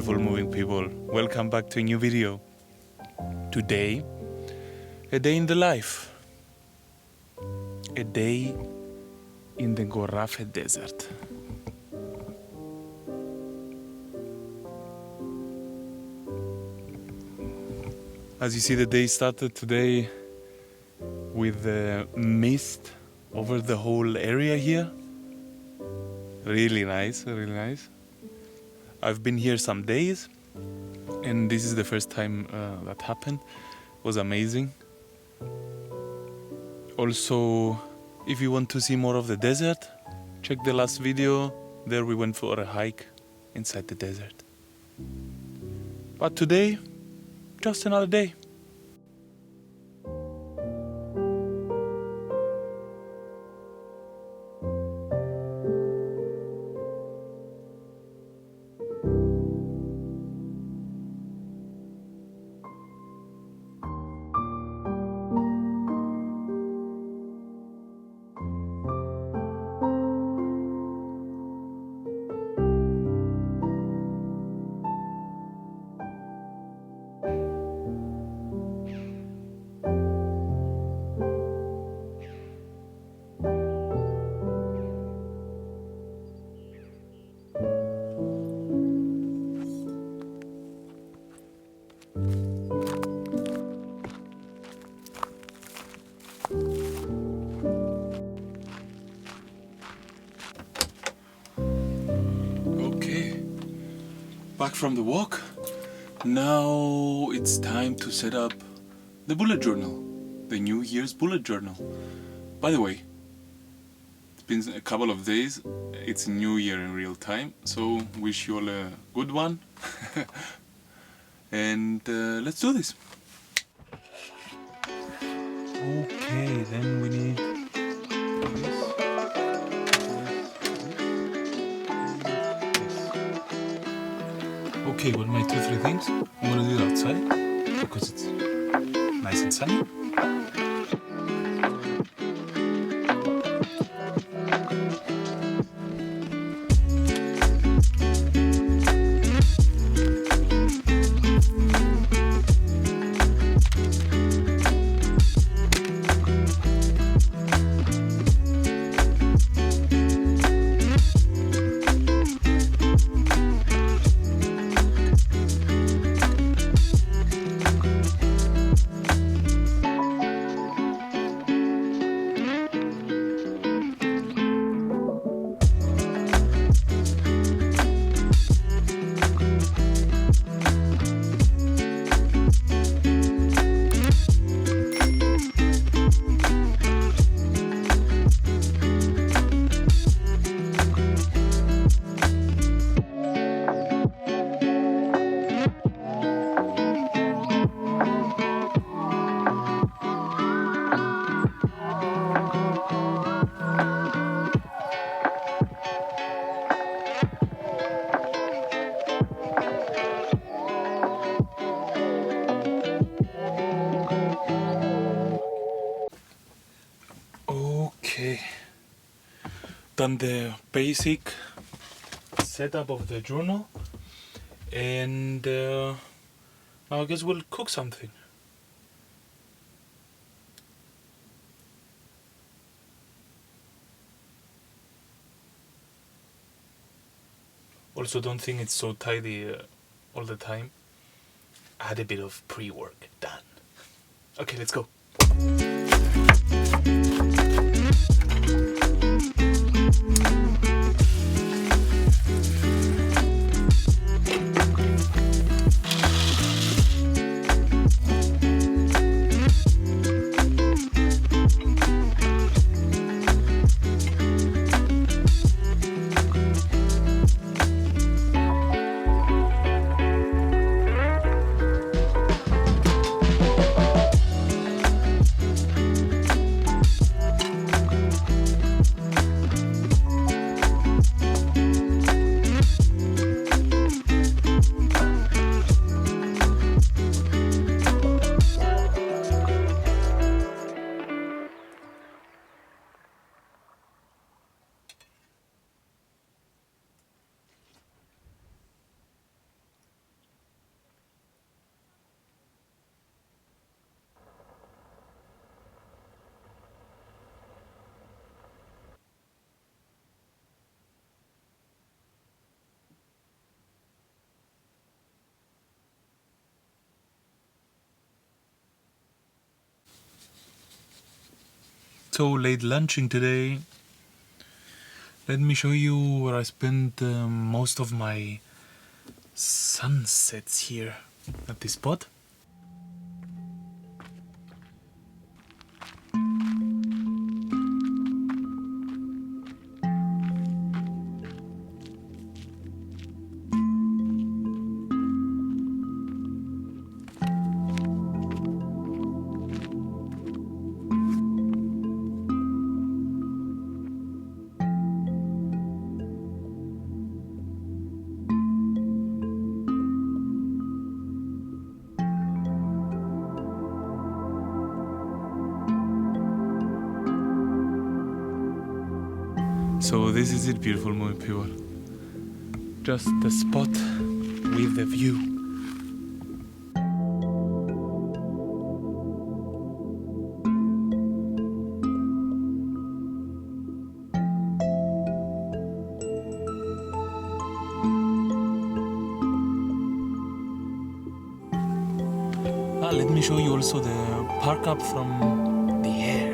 beautiful moving people, welcome back to a new video. Today, a day in the life. A day in the Gorafe Desert. As you see, the day started today with mist over the whole area here. Really nice, really nice. I've been here some days and this is the first time that happened. It was amazing. Also, if you want to see more of the desert, check the last video. There we went for a hike inside the desert. But today, just another day. Back from the walk. Now it's time to set up the bullet journal, the New Year's bullet journal. By the way, it's been a couple of days, it's New Year in real time, so wish you all a good one. And let's do this. Okay, then we need this. Okay, what are my 2-3 things? I'm gonna do it outside because it's nice and sunny. Okay, done the basic setup of the journal, and now I guess we'll cook something. Also, don't think it's so tidy all the time. I had a bit of pre-work done. Okay, let's go. So late lunching today. Let me show you where I spent most of my sunsets here at this spot. So this is it, beautiful moving people. Just the spot with the view. Let me show you also the park up from the air.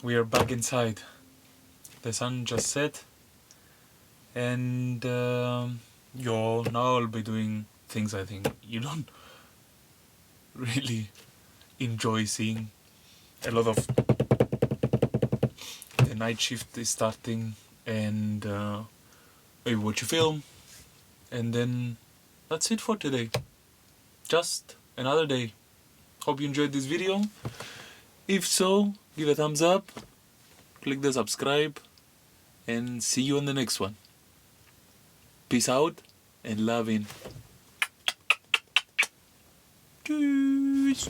We are back inside. The sun just set, and now I'll be doing things I think you don't really enjoy seeing. A lot of the night shift is starting, and I watch a film, and then that's it for today. Just another day. Hope you enjoyed this video. If so, give a thumbs up, click the subscribe, and see you on the next one. Peace out and love in. Tschüss.